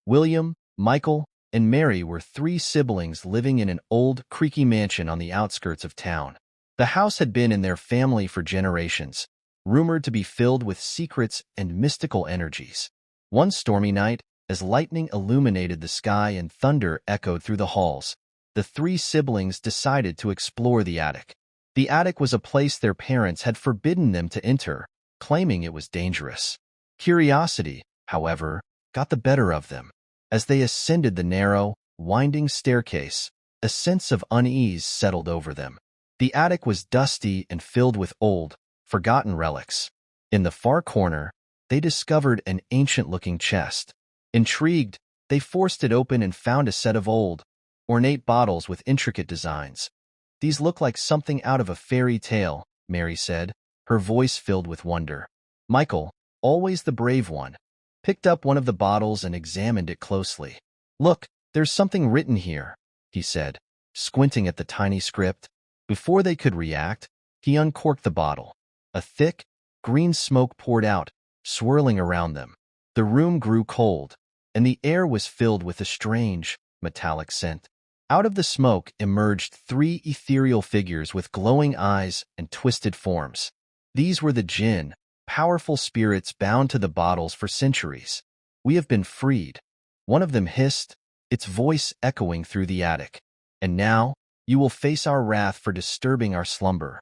William, Michael, and Mary were three siblings living in an old, creaky mansion on the outskirts of town. The house had been in their family for generations, rumored to be filled with secrets and mystical energies. One stormy night, as lightning illuminated the sky and thunder echoed through the halls, the three siblings decided to explore the attic. The attic was a place their parents had forbidden them to enter, claiming it was dangerous. Curiosity, however, got the better of them. As they ascended the narrow, winding staircase, a sense of unease settled over them. The attic was dusty and filled with old, forgotten relics. In the far corner, they discovered an ancient-looking chest. Intrigued, they forced it open and found a set of old, ornate bottles with intricate designs. "These look like something out of a fairy tale," Mary said, her voice filled with wonder. Michael, always the brave one, picked up one of the bottles and examined it closely. "Look, there's something written here," he said, squinting at the tiny script. Before they could react, he uncorked the bottle. A thick, green smoke poured out, swirling around them. The room grew cold, and the air was filled with a strange, metallic scent. Out of the smoke emerged three ethereal figures with glowing eyes and twisted forms. These were the Jinn, powerful spirits bound to the bottles for centuries. "We have been freed," one of them hissed, its voice echoing through the attic. "And now, you will face our wrath for disturbing our slumber."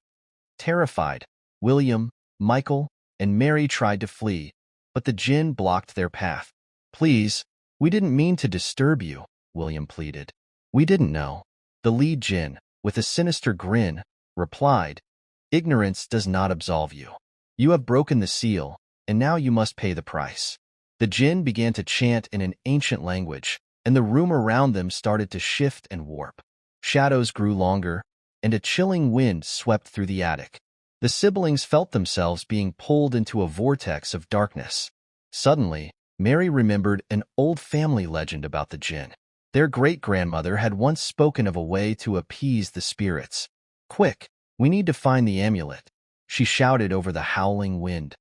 Terrified, William, Michael, and Mary tried to flee, but the Jinn blocked their path. "Please, we didn't mean to disturb you," William pleaded. "We didn't know." The lead Jinn, with a sinister grin, replied, "Ignorance does not absolve you. You have broken the seal, and now you must pay the price." The Jinn began to chant in an ancient language, and the room around them started to shift and warp. Shadows grew longer, and a chilling wind swept through the attic. The siblings felt themselves being pulled into a vortex of darkness. Suddenly, Mary remembered an old family legend about the Jinn. Their great-grandmother had once spoken of a way to appease the spirits. "Quick, we need to find the amulet," she shouted over the howling wind.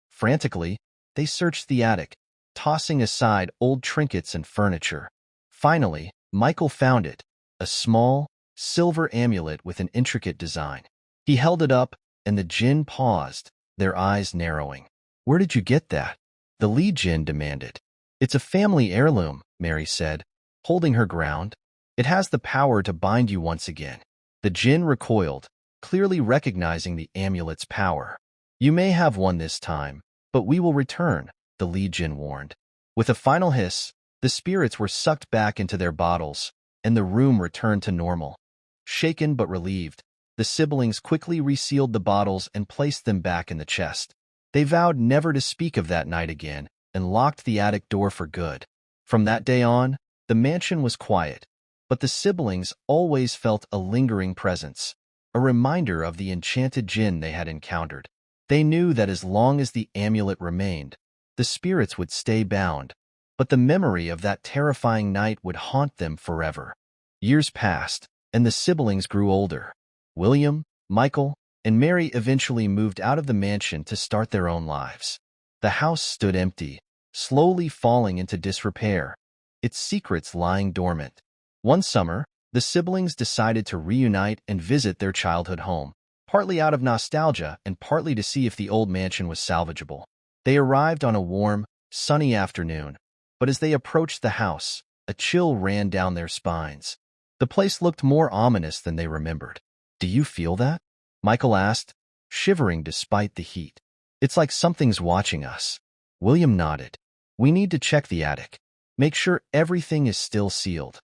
Frantically, they searched the attic, tossing aside old trinkets and furniture. Finally, Michael found it, a small, silver amulet with an intricate design. He held it up, and the Jinn paused, their eyes narrowing. "Where did you get that?" the lead Jinn demanded. "It's a family heirloom," Mary said, holding her ground. "It has the power to bind you once again." The Jinn recoiled, clearly recognizing the amulet's power. "You may have one this time, but we will return," the lead Jinn warned. With a final hiss, the spirits were sucked back into their bottles, and the room returned to normal. Shaken but relieved, the siblings quickly resealed the bottles and placed them back in the chest. They vowed never to speak of that night again and locked the attic door for good. From that day on, the mansion was quiet, but the siblings always felt a lingering presence, a reminder of the enchanted Jinn they had encountered. They knew that as long as the amulet remained, the spirits would stay bound, but the memory of that terrifying night would haunt them forever. Years passed, and the siblings grew older. William, Michael, and Mary eventually moved out of the mansion to start their own lives. The house stood empty, slowly falling into disrepair, its secrets lying dormant. One summer, the siblings decided to reunite and visit their childhood home, partly out of nostalgia and partly to see if the old mansion was salvageable. They arrived on a warm, sunny afternoon, but as they approached the house, a chill ran down their spines. The place looked more ominous than they remembered. "Do you feel that?" Michael asked, shivering despite the heat. "It's like something's watching us." William nodded. "We need to check the attic. Make sure everything is still sealed."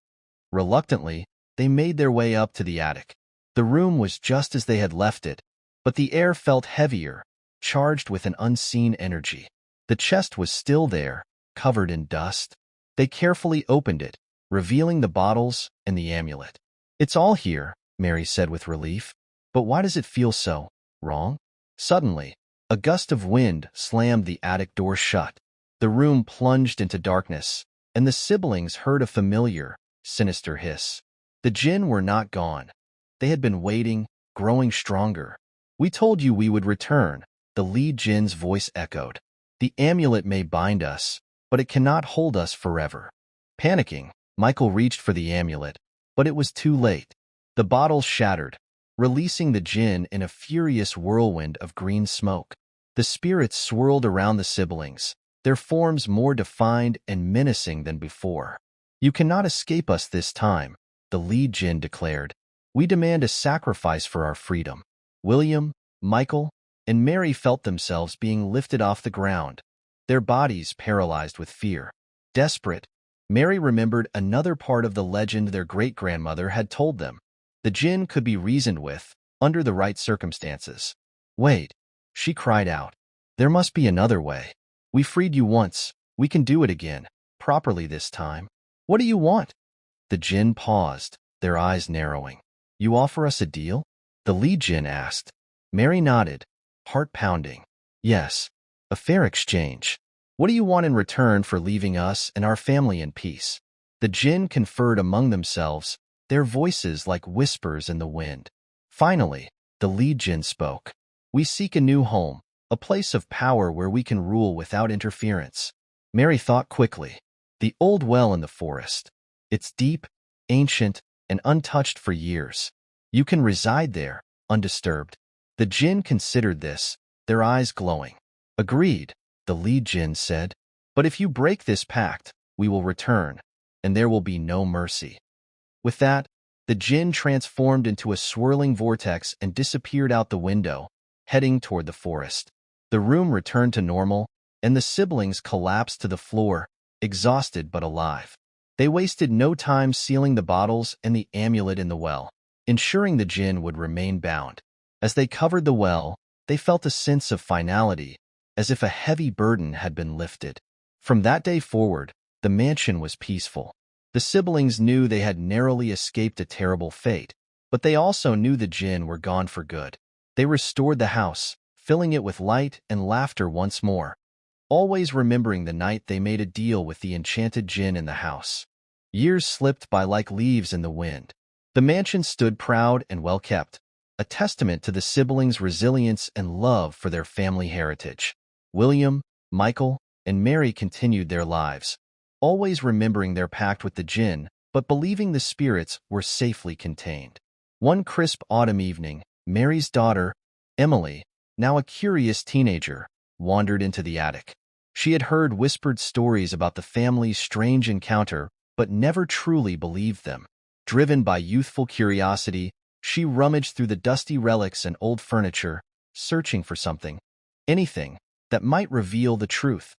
Reluctantly, they made their way up to the attic. The room was just as they had left it, but the air felt heavier, charged with an unseen energy. The chest was still there, covered in dust. They carefully opened it, revealing the bottles and the amulet. "It's all here," Mary said with relief. "But why does it feel so wrong?" Suddenly, a gust of wind slammed the attic door shut. The room plunged into darkness, and the siblings heard a familiar, sinister hiss. The Jinn were not gone. They had been waiting, growing stronger. "We told you we would return," the lead Jinn's voice echoed. "The amulet may bind us, but it cannot hold us forever." Panicking, Michael reached for the amulet, but it was too late. The bottle shattered, releasing the jinn in a furious whirlwind of green smoke. The spirits swirled around the siblings, their forms more defined and menacing than before. "You cannot escape us this time," the lead jinn declared. "We demand a sacrifice for our freedom." William, Michael, and Mary felt themselves being lifted off the ground, their bodies paralyzed with fear. Desperate, Mary remembered another part of the legend their great-grandmother had told them. The jinn could be reasoned with, under the right circumstances. "Wait," she cried out. "There must be another way. We freed you once. We can do it again, properly this time. What do you want?" The jinn paused, their eyes narrowing. "You offer us a deal?" the lead jinn asked. Mary nodded, heart pounding. "Yes, a fair exchange. What do you want in return for leaving us and our family in peace?" The jinn conferred among themselves, their voices like whispers in the wind. Finally, the lead jinn spoke. "We seek a new home, a place of power where we can rule without interference." Mary thought quickly. The old well in the forest. It's deep, ancient, and untouched for years. You can reside there, undisturbed. The jinn considered this, their eyes glowing. "Agreed," the lead jinn said. "But if you break this pact, we will return, and there will be no mercy." With that, the jinn transformed into a swirling vortex and disappeared out the window, heading toward the forest. The room returned to normal, and the siblings collapsed to the floor, exhausted but alive. They wasted no time sealing the bottles and the amulet in the well, ensuring the jinn would remain bound. As they covered the well, they felt a sense of finality, as if a heavy burden had been lifted. From that day forward, the mansion was peaceful. The siblings knew they had narrowly escaped a terrible fate, but they also knew the jinn were gone for good. They restored the house, filling it with light and laughter once more, always remembering the night they made a deal with the enchanted jinn in the house. Years slipped by like leaves in the wind. The mansion stood proud and well-kept, a testament to the siblings' resilience and love for their family heritage. William, Michael, and Mary continued their lives, always remembering their pact with the jinn, but believing the spirits were safely contained. One crisp autumn evening, Mary's daughter, Emily, now a curious teenager, wandered into the attic. She had heard whispered stories about the family's strange encounter, but never truly believed them. Driven by youthful curiosity, she rummaged through the dusty relics and old furniture, searching for something, anything, that might reveal the truth.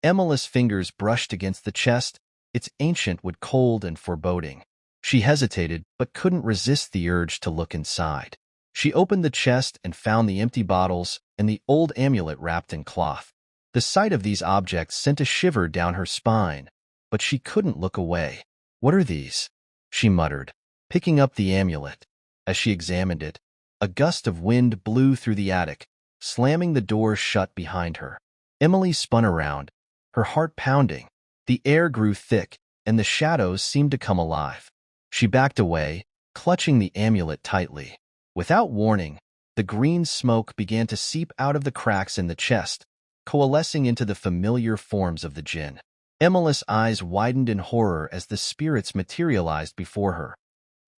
Emily's fingers brushed against the chest, its ancient wood cold and foreboding. She hesitated, but couldn't resist the urge to look inside. She opened the chest and found the empty bottles and the old amulet wrapped in cloth. The sight of these objects sent a shiver down her spine, but she couldn't look away. "What are these?" she muttered, picking up the amulet. As she examined it, a gust of wind blew through the attic, slamming the door shut behind her. Emily spun around, her heart pounding. The air grew thick, and the shadows seemed to come alive. She backed away, clutching the amulet tightly. Without warning, the green smoke began to seep out of the cracks in the chest, coalescing into the familiar forms of the jinn. Emily's eyes widened in horror as the spirits materialized before her.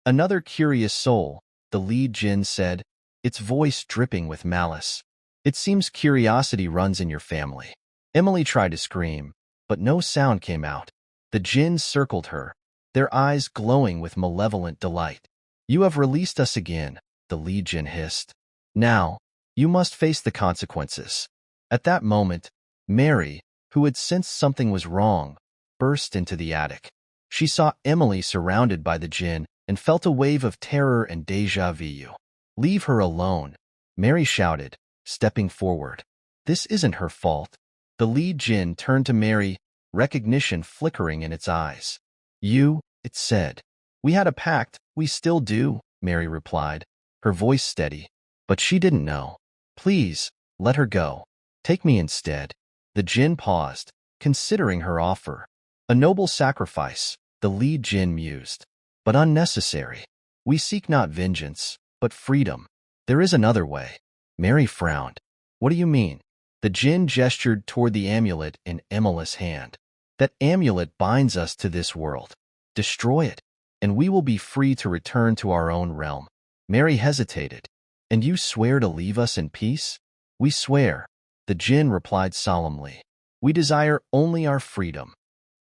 "Another curious soul," the lead jinn said, its voice dripping with malice. "It seems curiosity runs in your family." Emily tried to scream, but no sound came out. The jinn circled her, their eyes glowing with malevolent delight. "You have released us again," the lead jinn hissed. "Now, you must face the consequences." At that moment, Mary, who had sensed something was wrong, burst into the attic. She saw Emily surrounded by the jinn and felt a wave of terror and déjà vu. "Leave her alone," Mary shouted, stepping forward. "This isn't her fault." The lead jinn turned to Mary, recognition flickering in its eyes. "You," it said. "We had a pact, we still do," Mary replied, her voice steady. But she didn't know. "Please, let her go. Take me instead." The jinn paused, considering her offer. "A noble sacrifice," the lead jinn mused, "but unnecessary. We seek not vengeance, but freedom. There is another way." Mary frowned. "What do you mean?" The jinn gestured toward the amulet in Emily's hand. That amulet binds us to this world. Destroy it, and we will be free to return to our own realm." Mary hesitated. "And you swear to leave us in peace?" "We swear," the Jinn replied solemnly. "We desire only our freedom."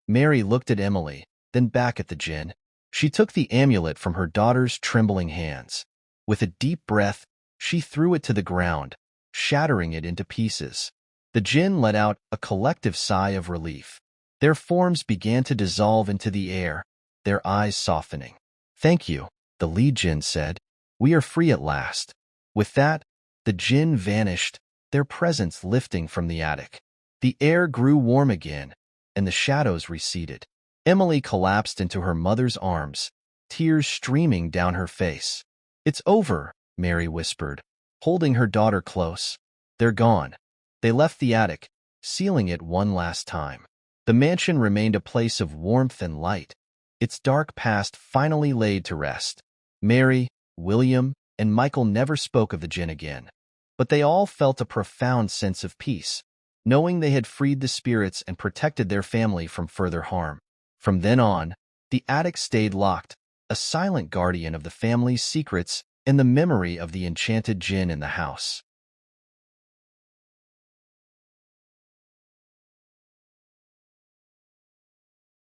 Mary looked at Emily, then back at the Jinn. She took the amulet from her daughter's trembling hands. With a deep breath, she threw it to the ground, shattering it into pieces. The Jinn let out a collective sigh of relief. Their forms began to dissolve into the air, their eyes softening. "Thank you," the lead Jinn said. "We are free at last." With that, the Jinn vanished, their presence lifting from the attic. The air grew warm again, and the shadows receded. Emily collapsed into her mother's arms, tears streaming down her face. "It's over," Mary whispered, holding her daughter close. "They're gone." They left the attic, sealing it one last time. The mansion remained a place of warmth and light, its dark past finally laid to rest. Mary, William, and Michael never spoke of the Jinn again, but they all felt a profound sense of peace, knowing they had freed the spirits and protected their family from further harm. From then on, the attic stayed locked, a silent guardian of the family's secrets and the memory of the enchanted Jinn in the house.